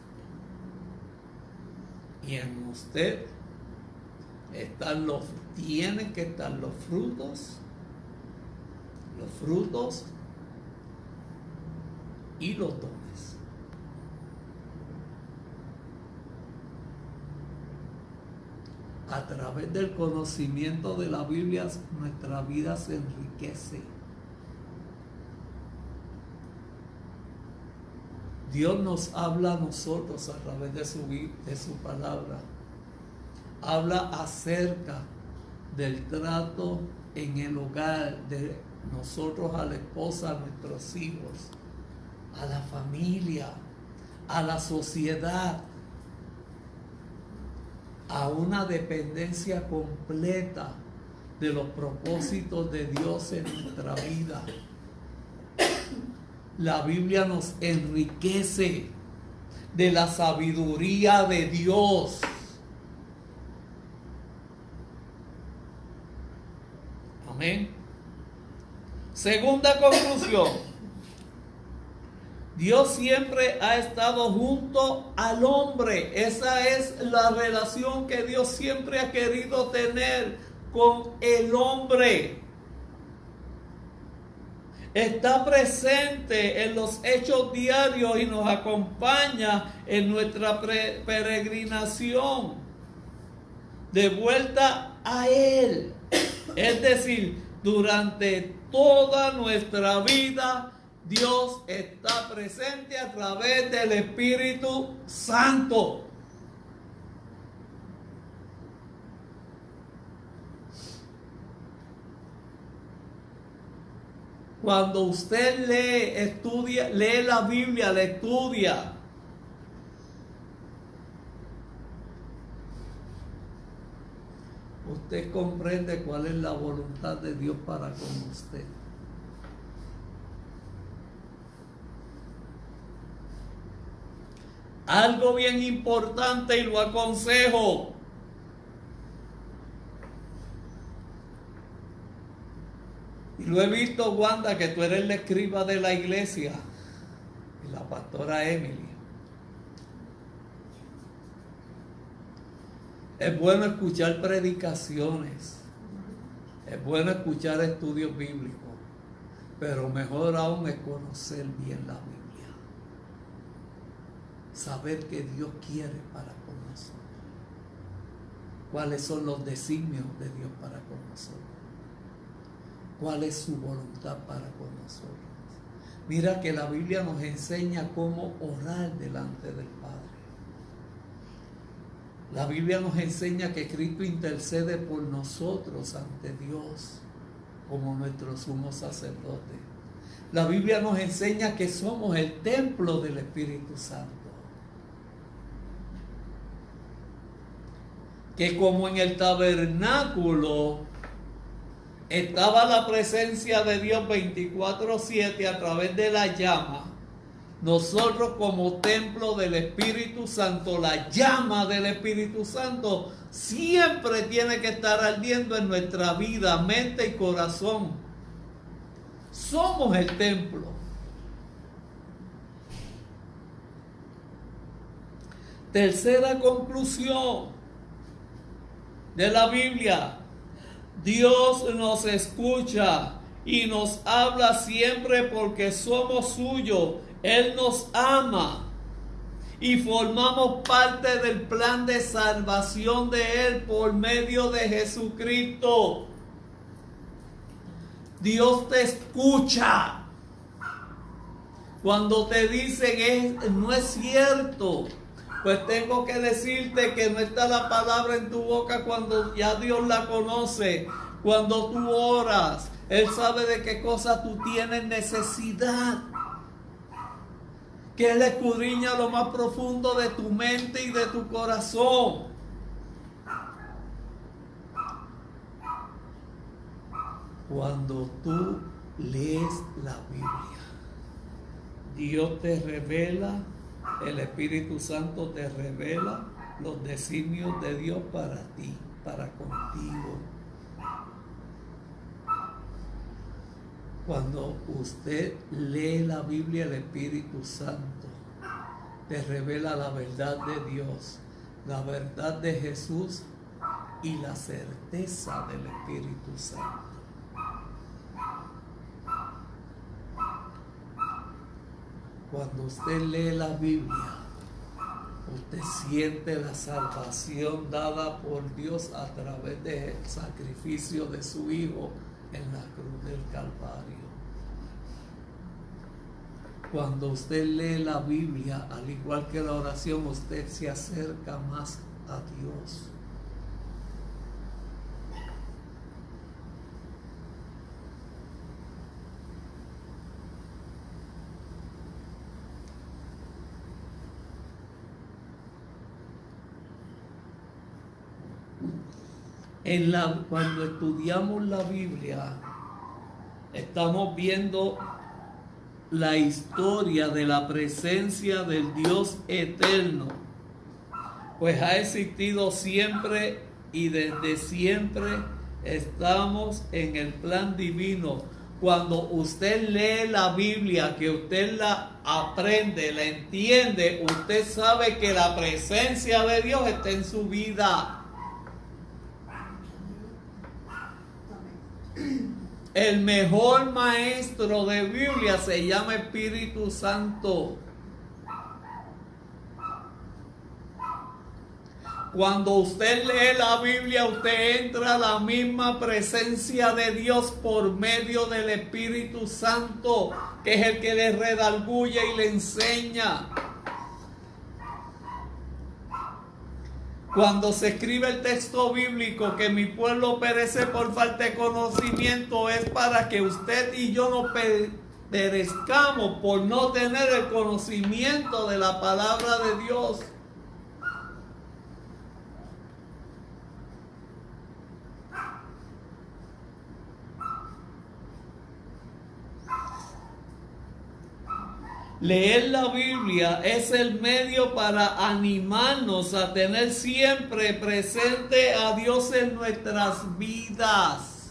Y en usted tienen que estar los frutos y los dones. A través del conocimiento de la Biblia, nuestra vida se enriquece. Dios nos habla a nosotros a través de su palabra. Habla acerca del trato en el hogar, de nosotros a la esposa, a nuestros hijos, a la familia, a la sociedad, a una dependencia completa de los propósitos de Dios en nuestra vida. La Biblia nos enriquece de la sabiduría de Dios. Amén. Segunda conclusión: Dios siempre ha estado junto al hombre. Esa es la relación que Dios siempre ha querido tener con el hombre. Está presente en los hechos diarios y nos acompaña en nuestra peregrinación de vuelta a Él. Es decir, durante toda nuestra vida, Dios está presente a través del Espíritu Santo. Cuando usted lee la Biblia, la estudia, usted comprende cuál es la voluntad de Dios para con usted. Algo bien importante, y lo aconsejo: y lo he visto, Wanda, que tú eres la escriba de la iglesia, y la pastora Emily. Es bueno escuchar predicaciones, es bueno escuchar estudios bíblicos, pero mejor aún es conocer bien la Biblia, saber qué Dios quiere para con nosotros, cuáles son los designios de Dios para con nosotros. cuál es su voluntad para con nosotros. Mira que la Biblia nos enseña cómo orar delante del Padre. La Biblia nos enseña que Cristo intercede por nosotros ante Dios como nuestro sumo sacerdote. La Biblia nos enseña que somos el templo del Espíritu Santo. Que como en el tabernáculo estaba la presencia de Dios 24/7 a través de la llama, nosotros como templo del Espíritu Santo, la llama del Espíritu Santo siempre tiene que estar ardiendo en nuestra vida, mente y corazón. Somos el templo. Tercera conclusión de la Biblia: Dios nos escucha y nos habla siempre porque somos suyos. Él nos ama y formamos parte del plan de salvación de Él por medio de Jesucristo. Dios te escucha. Cuando te dicen no es cierto, pues tengo que decirte que no está la palabra en tu boca cuando ya Dios la conoce. Cuando tú oras, Él sabe de qué cosa tú tienes necesidad. Que Él escudriña lo más profundo de tu mente y de tu corazón. Cuando tú lees la Biblia, Dios te revela, el Espíritu Santo te revela los designios de Dios para ti, para contigo. Cuando usted lee la Biblia, el Espíritu Santo te revela la verdad de Dios, la verdad de Jesús y la certeza del Espíritu Santo. Cuando usted lee la Biblia, usted siente la salvación dada por Dios a través del sacrificio de su Hijo en la cruz del Calvario. Cuando usted lee la Biblia, al igual que la oración, usted se acerca más a Dios. Cuando estudiamos la Biblia, estamos viendo la historia de la presencia del Dios eterno, pues ha existido siempre y desde siempre estamos en el plan divino. Cuando usted lee la Biblia, que usted la aprende, la entiende, usted sabe que la presencia de Dios está en su vida. El mejor maestro de Biblia se llama Espíritu Santo. Cuando usted lee la Biblia, usted entra a la misma presencia de Dios por medio del Espíritu Santo, que es el que le redarguye y le enseña. Cuando se escribe el texto bíblico que mi pueblo perece por falta de conocimiento, es para que usted y yo no perezcamos por no tener el conocimiento de la palabra de Dios. Leer la Biblia es el medio para animarnos a tener siempre presente a Dios en nuestras vidas.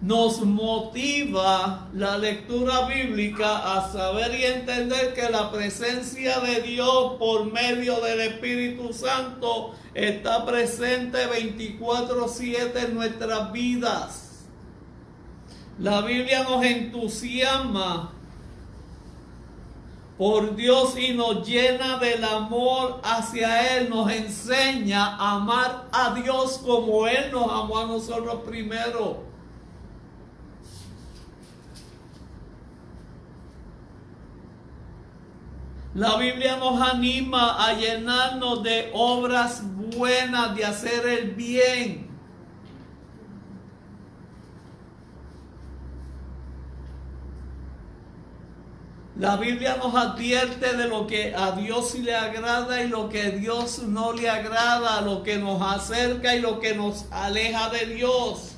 Nos motiva la lectura bíblica a saber y entender que la presencia de Dios por medio del Espíritu Santo está presente 24/7 en nuestras vidas. La Biblia nos entusiasma por Dios y nos llena del amor hacia Él, nos enseña a amar a Dios como Él nos amó a nosotros primero. La Biblia nos anima a llenarnos de obras buenas, de hacer el bien. La Biblia nos advierte de lo que a Dios sí le agrada y lo que a Dios no le agrada, lo que nos acerca y lo que nos aleja de Dios.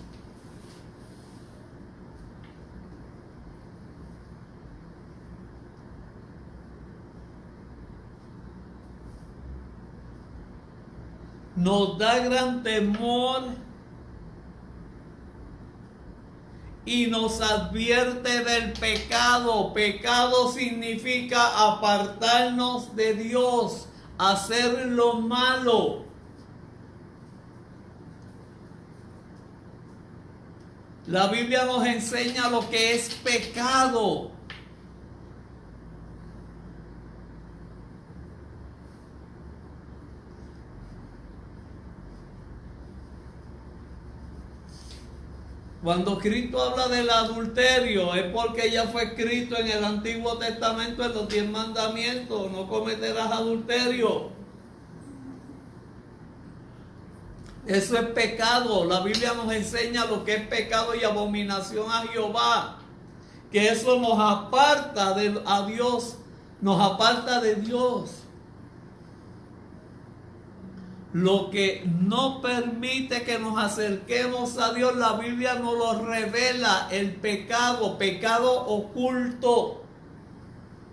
Nos da gran temor y nos advierte del pecado. Pecado significa apartarnos de Dios, hacer lo malo. La Biblia nos enseña lo que es pecado. Cuando Cristo habla del adulterio es porque ya fue escrito en el Antiguo Testamento en los 10 mandamientos: no cometerás adulterio. Eso es pecado. La Biblia nos enseña lo que es pecado y abominación a Jehová. Que eso nos aparta a Dios, nos aparta de Dios. Lo que no permite que nos acerquemos a Dios, la Biblia nos lo revela: el pecado, pecado oculto.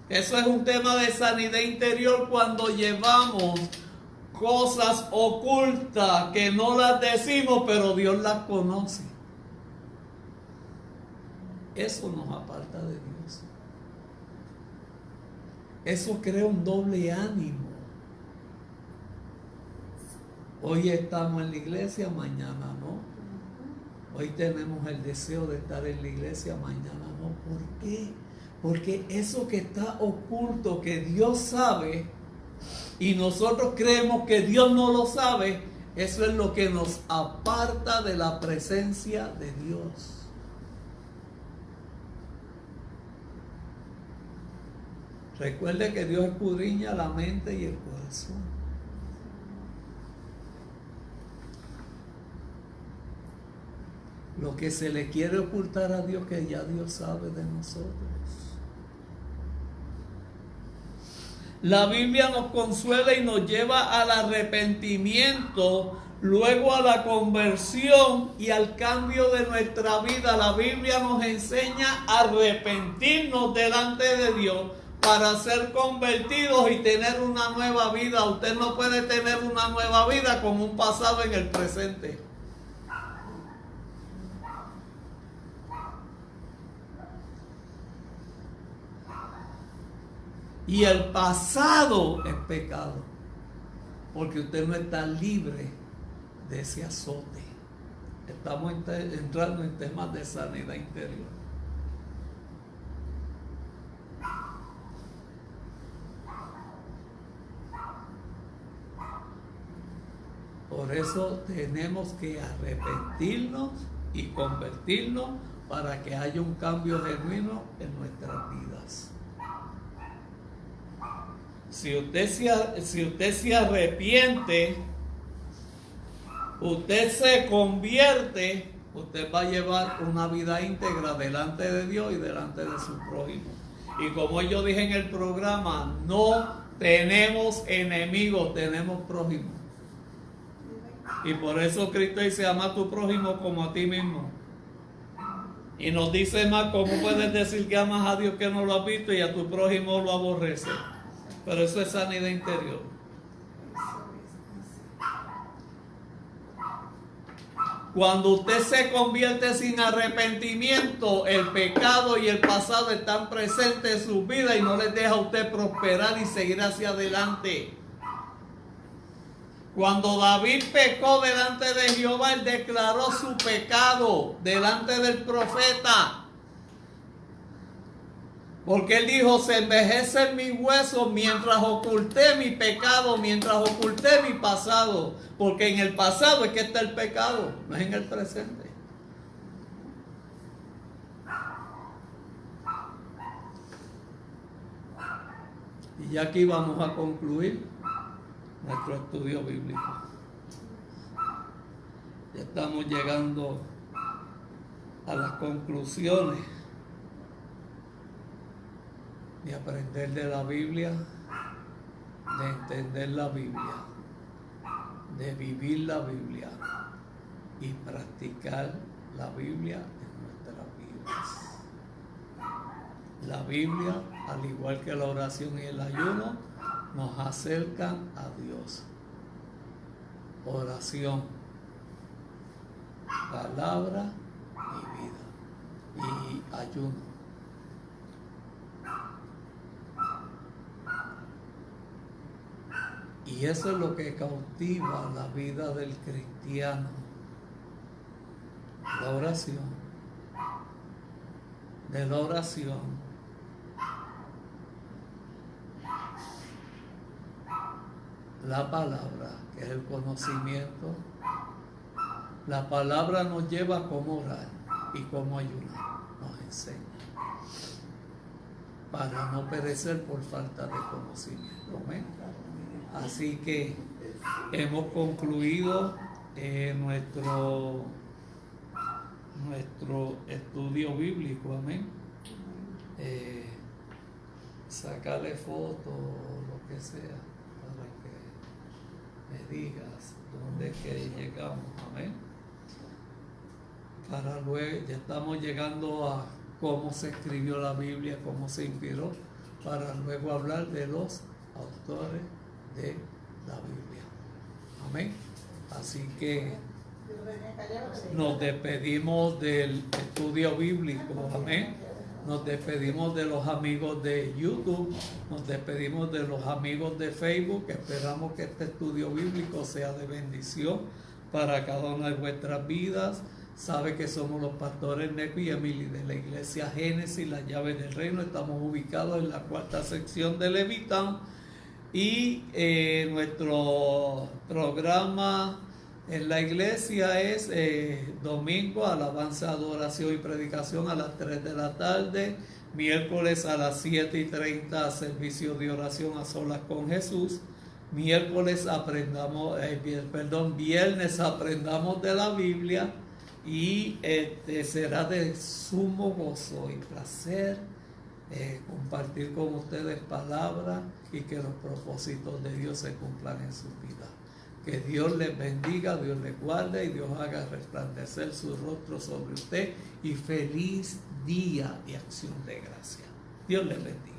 Eso es un tema de sanidad interior cuando llevamos cosas ocultas que no las decimos, pero Dios las conoce. Eso nos aparta de Dios. Eso crea un doble ánimo. Hoy estamos en la iglesia, mañana no. Hoy tenemos el deseo de estar en la iglesia, mañana no. ¿Por qué? Porque eso que está oculto, que Dios sabe, y nosotros creemos que Dios no lo sabe, eso es lo que nos aparta de la presencia de Dios. Recuerde que Dios escudriña la mente y el corazón. Lo que se le quiere ocultar a Dios, que ya Dios sabe de nosotros. La Biblia nos consuela y nos lleva al arrepentimiento, luego a la conversión y al cambio de nuestra vida. La Biblia nos enseña a arrepentirnos delante de Dios para ser convertidos y tener una nueva vida. Usted no puede tener una nueva vida con un pasado en el presente. Y el pasado es pecado, porque usted no está libre de ese azote. Estamos entrando en temas de sanidad interior. Por eso tenemos que arrepentirnos y convertirnos para que haya un cambio genuino en nuestras vidas. Si usted se arrepiente, usted se convierte, usted va a llevar una vida íntegra delante de Dios y delante de su prójimo. Y como yo dije en el programa, no tenemos enemigos, tenemos prójimo. Y por eso Cristo dice: ama a tu prójimo como a ti mismo. Y nos dice más: ¿cómo puedes decir que amas a Dios que no lo has visto y a tu prójimo lo aborrece? Pero eso es sanidad interior. Cuando usted se convierte sin arrepentimiento, el pecado y el pasado están presentes en su vida y no les deja a usted prosperar y seguir hacia adelante. Cuando David pecó delante de Jehová, él declaró su pecado delante del profeta. Porque Él dijo, se envejecen mis huesos mientras oculté mi pecado, mientras oculté mi pasado. Porque en el pasado es que está el pecado, no es en el presente. Y aquí vamos a concluir nuestro estudio bíblico. Ya estamos llegando a las conclusiones de aprender de la Biblia, de entender la Biblia, de vivir la Biblia y practicar la Biblia en nuestras vidas. La Biblia, al igual que la oración y el ayuno, nos acercan a Dios. Oración, palabra y vida. Y ayuno. Y eso es lo que cautiva la vida del cristiano. La oración. De la oración la palabra, que es el conocimiento. La palabra nos lleva a cómo orar y cómo ayunar, nos enseña, para no perecer por falta de conocimiento. Amén. Así que hemos concluido nuestro estudio bíblico. Amén. Sacarle fotos, lo que sea, para que me digas dónde es que llegamos. Amén. Para luego, ya estamos llegando a cómo se escribió la Biblia, cómo se inspiró, para luego hablar de los autores de la Biblia. Amén. Así que nos despedimos del estudio bíblico. Amén. Nos despedimos de los amigos de YouTube, nos despedimos de los amigos de Facebook. Esperamos que este estudio bíblico sea de bendición para cada una de vuestras vidas. Sabe que somos los pastores Neco y Emily de la iglesia Génesis, las llaves del reino. Estamos ubicados en la 4ª sección de Levitán. Y nuestro programa en la iglesia es domingo, alabanza, adoración y predicación a las 3 de la tarde. Miércoles a las 7:30, servicio de oración a solas con Jesús. Viernes aprendamos de la Biblia. Y será de sumo gozo y placer compartir con ustedes palabras y que los propósitos de Dios se cumplan en su vida. Que Dios les bendiga, Dios les guarde y Dios haga resplandecer su rostro sobre usted. Y feliz día de acción de gracia. Dios les bendiga.